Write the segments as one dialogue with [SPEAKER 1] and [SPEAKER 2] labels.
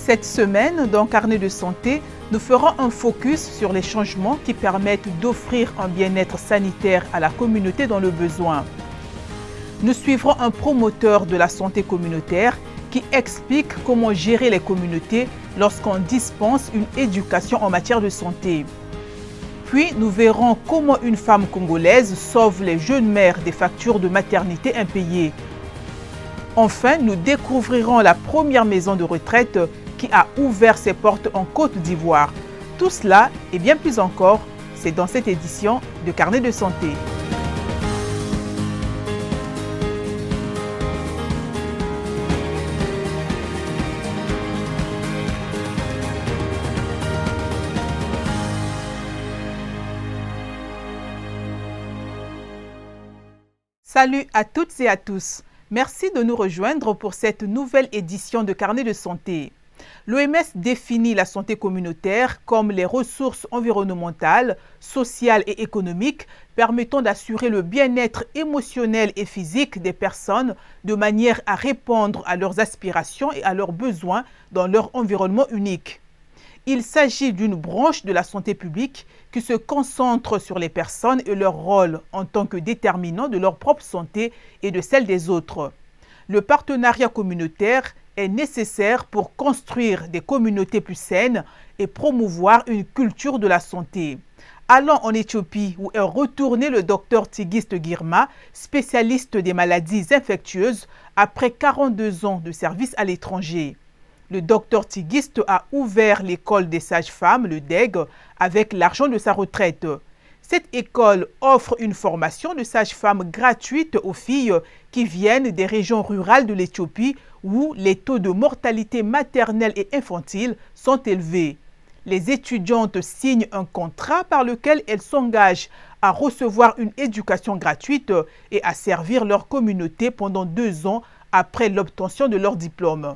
[SPEAKER 1] Cette semaine, dans Carnet de santé, nous ferons un focus sur les changements qui permettent d'offrir un bien-être sanitaire à la communauté dans le besoin. Nous suivrons un promoteur de la santé communautaire qui explique comment gérer les communautés lorsqu'on dispense une éducation en matière de santé. Puis, nous verrons comment une femme congolaise sauve les jeunes mères des factures de maternité impayées. Enfin, nous découvrirons la première maison de retraite qui a ouvert ses portes en Côte d'Ivoire. Tout cela et bien plus encore, c'est dans cette édition de Carnet de santé. Salut à toutes et à tous. Merci de nous rejoindre pour cette nouvelle édition de Carnet de santé. L'OMS définit la santé communautaire comme les ressources environnementales, sociales et économiques permettant d'assurer le bien-être émotionnel et physique des personnes de manière à répondre à leurs aspirations et à leurs besoins dans leur environnement unique. Il s'agit d'une branche de la santé publique qui se concentre sur les personnes et leur rôle en tant que déterminant de leur propre santé et de celle des autres. Le partenariat communautaire est nécessaire pour construire des communautés plus saines et promouvoir une culture de la santé. Allons en Éthiopie où est retourné le docteur Tigist Girma, spécialiste des maladies infectieuses, après 42 ans de service à l'étranger. Le docteur Tigist a ouvert l'école des sages-femmes, le DEG, avec l'argent de sa retraite. Cette école offre une formation de sages-femmes gratuite aux filles qui viennent des régions rurales de l'Éthiopie où les taux de mortalité maternelle et infantile sont élevés. Les étudiantes signent un contrat par lequel elles s'engagent à recevoir une éducation gratuite et à servir leur communauté pendant 2 ans après l'obtention de leur diplôme.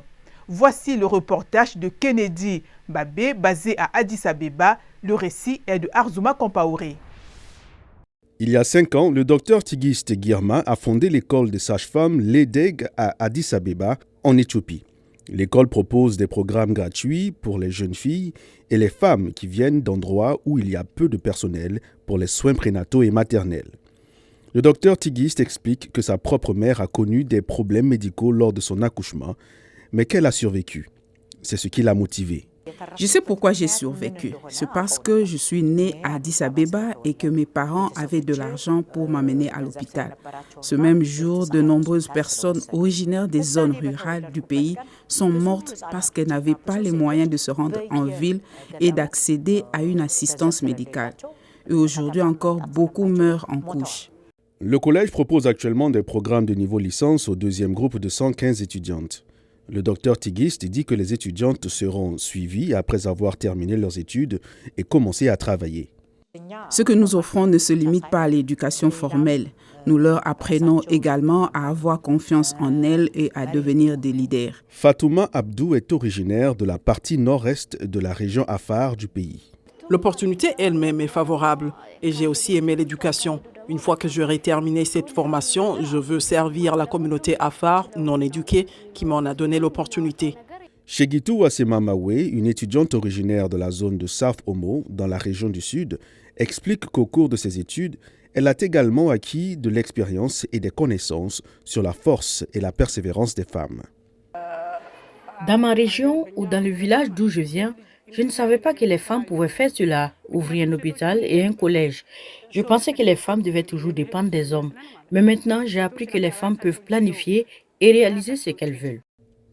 [SPEAKER 1] Voici le reportage de Kennedy Babé, basé à Addis Abeba. Le récit est de Arzouma Kompaoré.
[SPEAKER 2] Il y a 5 ans, le docteur Tigist Girma a fondé l'école des sages-femmes l'EDEG à Addis Abeba, en Éthiopie. L'école propose des programmes gratuits pour les jeunes filles et les femmes qui viennent d'endroits où il y a peu de personnel pour les soins prénataux et maternels. Le docteur Tigist explique que sa propre mère a connu des problèmes médicaux lors de son accouchement, mais qu'elle a survécu. C'est ce qui l'a motivée.
[SPEAKER 3] Je sais pourquoi j'ai survécu. C'est parce que je suis née à Addis Abeba et que mes parents avaient de l'argent pour m'amener à l'hôpital. Ce même jour, de nombreuses personnes originaires des zones rurales du pays sont mortes parce qu'elles n'avaient pas les moyens de se rendre en ville et d'accéder à une assistance médicale. Et aujourd'hui encore, beaucoup meurent en couche.
[SPEAKER 2] Le collège propose actuellement des programmes de niveau licence au 2e groupe de 115 étudiantes. Le docteur Tigist dit que les étudiantes seront suivies après avoir terminé leurs études et commencé à travailler.
[SPEAKER 3] Ce que nous offrons ne se limite pas à l'éducation formelle. Nous leur apprenons également à avoir confiance en elles et à devenir des leaders.
[SPEAKER 2] Fatouma Abdou est originaire de la partie nord-est de la région Afar du pays.
[SPEAKER 4] L'opportunité elle-même est favorable et j'ai aussi aimé l'éducation. Une fois que j'aurai terminé cette formation, je veux servir la communauté Afar non éduquée qui m'en a donné l'opportunité.
[SPEAKER 2] Chegitou Asemamawe, une étudiante originaire de la zone de South Omo, dans la région du Sud, explique qu'au cours de ses études, elle a également acquis de l'expérience et des connaissances sur la force et la persévérance des femmes.
[SPEAKER 5] Dans ma région ou dans le village d'où je viens, je ne savais pas que les femmes pouvaient faire cela, ouvrir un hôpital et un collège. Je pensais que les femmes devaient toujours dépendre des hommes. Mais maintenant, j'ai appris que les femmes peuvent planifier et réaliser ce qu'elles veulent.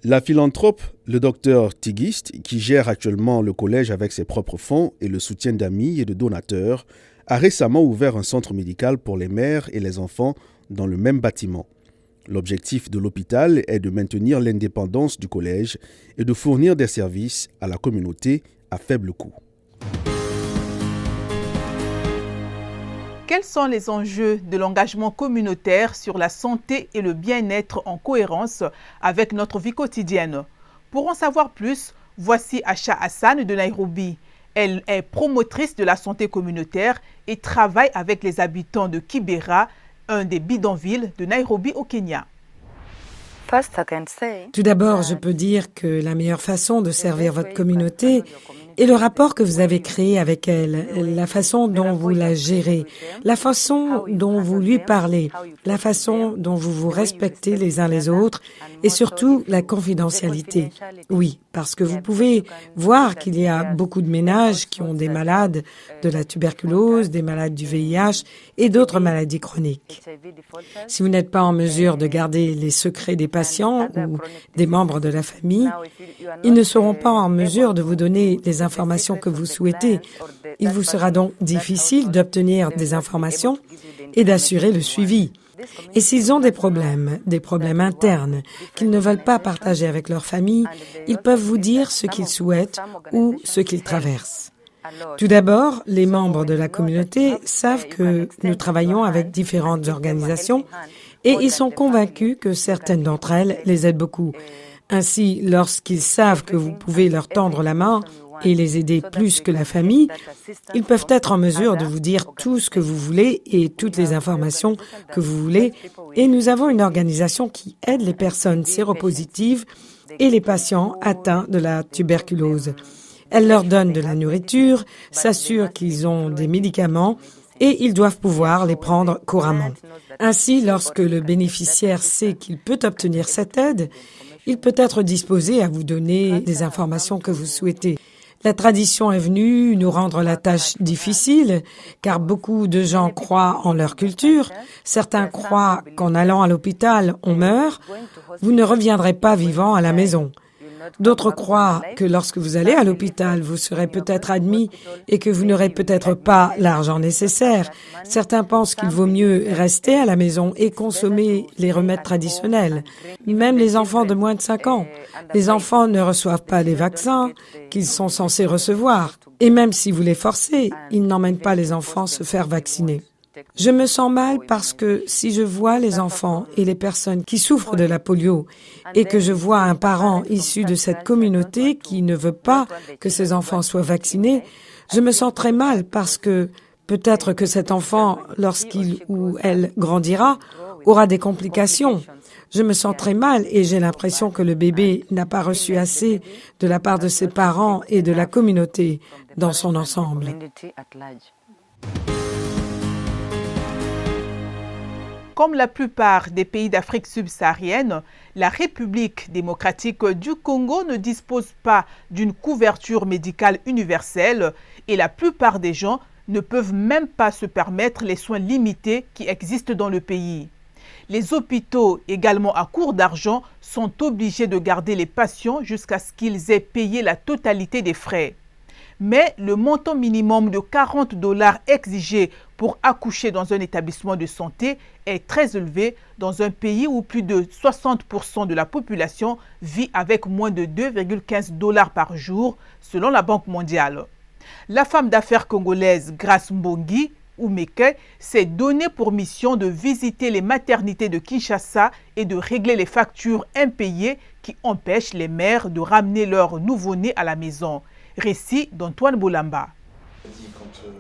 [SPEAKER 2] La philanthrope, le docteur Tigist, qui gère actuellement le collège avec ses propres fonds et le soutien d'amis et de donateurs, a récemment ouvert un centre médical pour les mères et les enfants dans le même bâtiment. L'objectif de l'hôpital est de maintenir l'indépendance du collège et de fournir des services à la communauté à faible coût.
[SPEAKER 1] Quels sont les enjeux de l'engagement communautaire sur la santé et le bien-être en cohérence avec notre vie quotidienne? Pour en savoir plus, voici Acha Hassan de Nairobi. Elle est promotrice de la santé communautaire et travaille avec les habitants de Kibera, un des bidonvilles de Nairobi au Kenya.
[SPEAKER 6] Tout d'abord, je peux dire que la meilleure façon de servir votre communauté est le rapport que vous avez créé avec elle, la façon dont vous la gérez, la façon dont vous lui parlez, la façon dont vous vous respectez les uns les autres et surtout la confidentialité. Oui, parce que vous pouvez voir qu'il y a beaucoup de ménages qui ont des malades de la tuberculose, des malades du VIH et d'autres maladies chroniques. Si vous n'êtes pas en mesure de garder les secrets des patients ou des membres de la famille, ils ne seront pas en mesure de vous donner les informations que vous souhaitez. Il vous sera donc difficile d'obtenir des informations et d'assurer le suivi. Et s'ils ont des problèmes internes qu'ils ne veulent pas partager avec leur famille, ils peuvent vous dire ce qu'ils souhaitent ou ce qu'ils traversent. Tout d'abord, les membres de la communauté savent que nous travaillons avec différentes organisations et ils sont convaincus que certaines d'entre elles les aident beaucoup. Ainsi, lorsqu'ils savent que vous pouvez leur tendre la main et les aider plus que la famille, ils peuvent être en mesure de vous dire tout ce que vous voulez et toutes les informations que vous voulez. Et nous avons une organisation qui aide les personnes séropositives et les patients atteints de la tuberculose. Elle leur donne de la nourriture, s'assure qu'ils ont des médicaments et ils doivent pouvoir les prendre couramment. Ainsi, lorsque le bénéficiaire sait qu'il peut obtenir cette aide, il peut être disposé à vous donner les informations que vous souhaitez. La tradition est venue nous rendre la tâche difficile, car beaucoup de gens croient en leur culture. Certains croient qu'en allant à l'hôpital, on meurt. Vous ne reviendrez pas vivant à la maison. D'autres croient que lorsque vous allez à l'hôpital, vous serez peut-être admis et que vous n'aurez peut-être pas l'argent nécessaire. Certains pensent qu'il vaut mieux rester à la maison et consommer les remèdes traditionnels. Même les enfants de moins de 5 ans. Les enfants ne reçoivent pas les vaccins qu'ils sont censés recevoir. Et même si vous les forcez, ils n'emmènent pas les enfants se faire vacciner. Je me sens mal parce que si je vois les enfants et les personnes qui souffrent de la polio et que je vois un parent issu de cette communauté qui ne veut pas que ses enfants soient vaccinés, je me sens très mal parce que peut-être que cet enfant, lorsqu'il ou elle grandira, aura des complications. Je me sens très mal et j'ai l'impression que le bébé n'a pas reçu assez de la part de ses parents et de la communauté dans son ensemble.
[SPEAKER 1] Comme la plupart des pays d'Afrique subsaharienne, la République démocratique du Congo ne dispose pas d'une couverture médicale universelle et la plupart des gens ne peuvent même pas se permettre les soins limités qui existent dans le pays. Les hôpitaux, également à court d'argent, sont obligés de garder les patients jusqu'à ce qu'ils aient payé la totalité des frais. Mais le montant minimum de $40 exigé pour accoucher dans un établissement de santé est très élevé dans un pays où plus de 60% de la population vit avec moins de $2,15 par jour, selon la Banque mondiale. La femme d'affaires congolaise Grace Mbongi, Oumeke, s'est donnée pour mission de visiter les maternités de Kinshasa et de régler les factures impayées qui empêchent les mères de ramener leurs nouveau-nés à la maison. Récit d'Antoine Boulamba.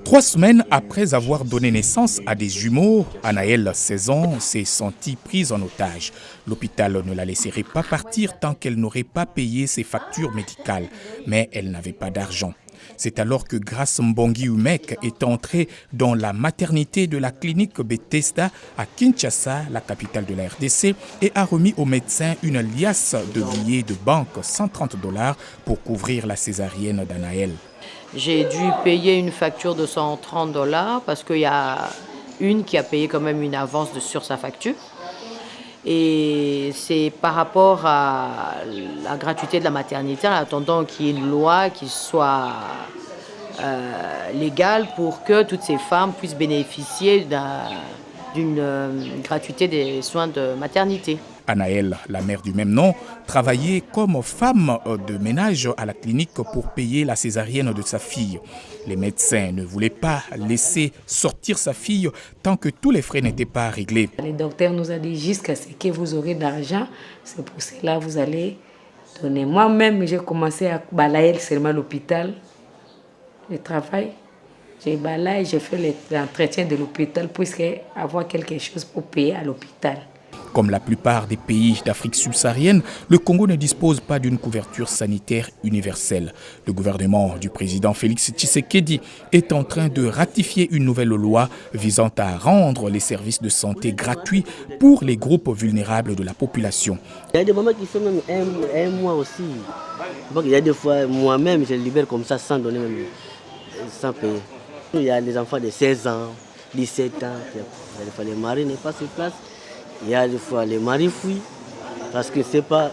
[SPEAKER 7] 3 semaines après avoir donné naissance à des jumeaux, Anaëlle, 16 ans, s'est sentie prise en otage. L'hôpital ne la laisserait pas partir tant qu'elle n'aurait pas payé ses factures médicales. Mais elle n'avait pas d'argent. C'est alors que Grace Mbongi Umek est entrée dans la maternité de la clinique Bethesda à Kinshasa, la capitale de la RDC, et a remis au médecin une liasse de billets de banque, $130, pour couvrir la césarienne d'Anaëlle.
[SPEAKER 8] J'ai dû payer une facture de $130 parce qu'il y a une qui a payé quand même une avance sur sa facture. Et c'est par rapport à la gratuité de la maternité, en attendant qu'il y ait une loi qui soit légale pour que toutes ces femmes puissent bénéficier d'une gratuité des soins de maternité.
[SPEAKER 7] Anaëlle, la mère du même nom, travaillait comme femme de ménage à la clinique pour payer la césarienne de sa fille. Les médecins ne voulaient pas laisser sortir sa fille tant que tous les frais n'étaient pas réglés.
[SPEAKER 9] Le docteur nous a dit jusqu'à ce que vous aurez d'argent, c'est pour cela que vous allez donner. Moi-même, j'ai commencé à balayer seulement l'hôpital, le travail. J'ai balayé, j'ai fait l'entretien de l'hôpital pour avoir quelque chose pour payer à l'hôpital.
[SPEAKER 7] Comme la plupart des pays d'Afrique subsaharienne, le Congo ne dispose pas d'une couverture sanitaire universelle. Le gouvernement du président Félix Tshisekedi est en train de ratifier une nouvelle loi visant à rendre les services de santé gratuits pour les groupes vulnérables de la population.
[SPEAKER 10] Il y a des moments qui font même un mois aussi. Donc, il y a des fois, moi-même, je libère comme ça sans donner même, sans payer. Il y a des enfants de 16 ans, 17 ans, il y a des fois les maris n'est pas sur place. Il y a des fois les maris fuient parce que ce n'est pas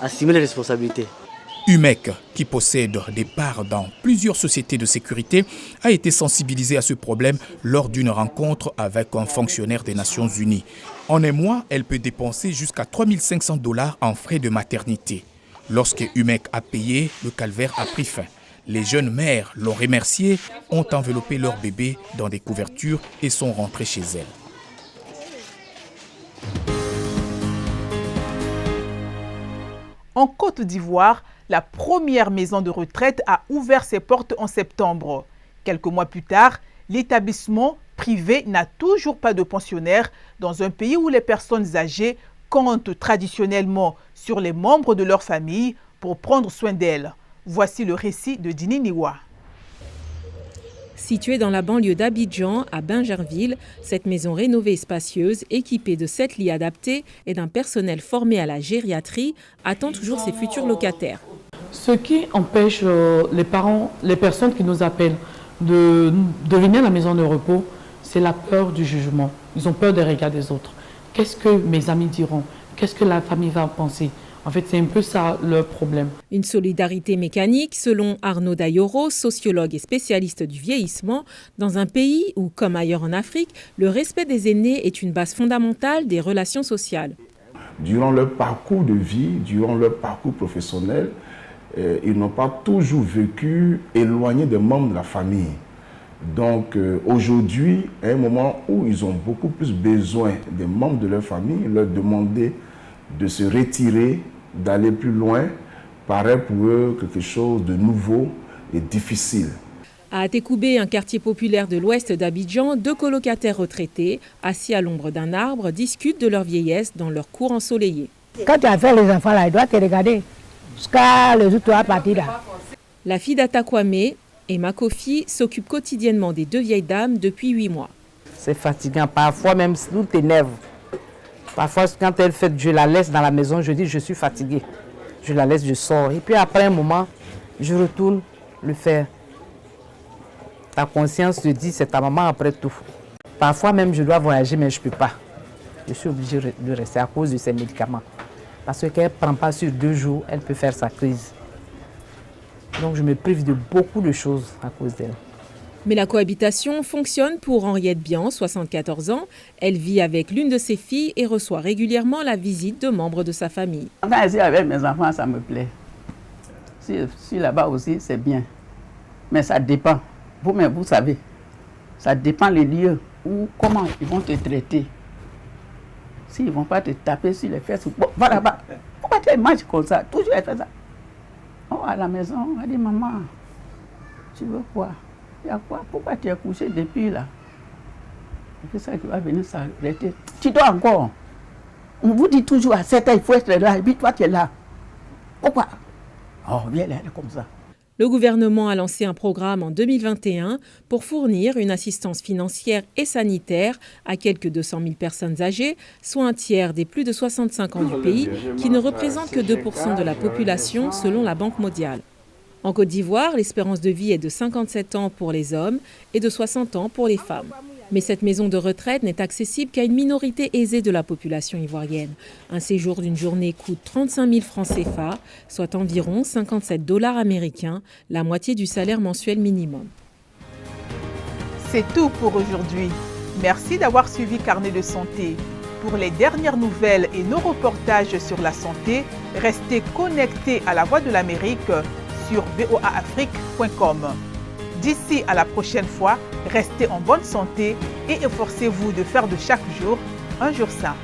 [SPEAKER 10] assumer les responsabilités.
[SPEAKER 7] UMEC, qui possède des parts dans plusieurs sociétés de sécurité, a été sensibilisée à ce problème lors d'une rencontre avec un fonctionnaire des Nations Unies. En un mois, elle peut dépenser jusqu'à 3 500 $ en frais de maternité. Lorsque UMEC a payé, le calvaire a pris fin. Les jeunes mères l'ont remercié, ont enveloppé leur bébé dans des couvertures et sont rentrées chez elles.
[SPEAKER 1] En Côte d'Ivoire, la première maison de retraite a ouvert ses portes en septembre. Quelques mois plus tard, l'établissement privé n'a toujours pas de pensionnaires dans un pays où les personnes âgées comptent traditionnellement sur les membres de leur famille pour prendre soin d'elles. Voici le récit de Dini Niwa.
[SPEAKER 11] Située dans la banlieue d'Abidjan, à Bingerville, cette maison rénovée et spacieuse, équipée de 7 lits adaptés et d'un personnel formé à la gériatrie, attend toujours ses futurs locataires.
[SPEAKER 12] Ce qui empêche les personnes qui nous appellent de venir à la maison de repos, c'est la peur du jugement. Ils ont peur des regards des autres. Qu'est-ce que mes amis diront? Qu'est-ce que la famille va penser? En fait, c'est un peu ça le problème.
[SPEAKER 11] Une solidarité mécanique, selon Arnaud Dayoro, sociologue et spécialiste du vieillissement, dans un pays où, comme ailleurs en Afrique, le respect des aînés est une base fondamentale des relations sociales.
[SPEAKER 13] Durant leur parcours de vie, durant leur parcours professionnel, ils n'ont pas toujours vécu éloignés des membres de la famille. Donc aujourd'hui, à un moment où ils ont beaucoup plus besoin des membres de leur famille, leur demander de se retirer, d'aller plus loin, paraît pour eux quelque chose de nouveau et difficile.
[SPEAKER 11] À Atekoubé, un quartier populaire de l'ouest d'Abidjan, 2 colocataires retraités, assis à l'ombre d'un arbre, discutent de leur vieillesse dans leur cour ensoleillée.
[SPEAKER 14] Quand tu as fait les enfants là, il doit te regarder. Jusqu'à le jour où tu vas partir là.
[SPEAKER 11] La fille d'Atakwame, Emma Kofi, s'occupe quotidiennement des 2 vieilles dames depuis 8 mois.
[SPEAKER 15] C'est fatigant, parfois même tout t'énerve. Parfois, quand elle fait, je la laisse dans la maison, je dis je suis fatiguée. Je la laisse, je sors. Et puis après un moment, je retourne le faire. Ta conscience te dit c'est ta maman après tout. Parfois même je dois voyager mais je ne peux pas. Je suis obligée de rester à cause de ces médicaments. Parce qu'elle ne prend pas sur 2 jours, elle peut faire sa crise. Donc je me prive de beaucoup de choses à cause d'elle.
[SPEAKER 11] Mais la cohabitation fonctionne pour Henriette Bian, 74 ans. Elle vit avec l'une de ses filles et reçoit régulièrement la visite de membres de sa famille.
[SPEAKER 16] Quand je suis avec mes enfants, ça me plaît. Si là-bas aussi, c'est bien. Mais ça dépend. Vous-même, vous savez. Ça dépend les lieux où, comment ils vont te traiter. S'ils ne vont pas te taper sur les fesses, bon, va là-bas. Pourquoi tu manges comme ça? Toujours elle fait ça. Oh, à la maison, elle dit, maman, tu veux quoi? Il y a quoi? Pourquoi tu es couché depuis là? C'est ça qui va venir s'arrêter. Tu dois encore. On vous dit toujours à 7 ans, il faut être là. Et puis toi, tu es là. Pourquoi? Oh, viens là, comme ça.
[SPEAKER 11] Le gouvernement a lancé un programme en 2021 pour fournir une assistance financière et sanitaire à quelques 200 000 personnes âgées, soit un tiers des plus de 65 ans du pays, qui ne représentent que 2% de la population selon la Banque mondiale. En Côte d'Ivoire, l'espérance de vie est de 57 ans pour les hommes et de 60 ans pour les femmes. Mais cette maison de retraite n'est accessible qu'à une minorité aisée de la population ivoirienne. Un séjour d'une journée coûte 35 000 francs CFA, soit environ 57 $ américains, la moitié du salaire mensuel minimum.
[SPEAKER 1] C'est tout pour aujourd'hui. Merci d'avoir suivi Carnet de santé. Pour les dernières nouvelles et nos reportages sur la santé, restez connectés à la Voix de l'Amérique sur voaafrique.com. D'ici à la prochaine fois, restez en bonne santé et efforcez-vous de faire de chaque jour un jour sain.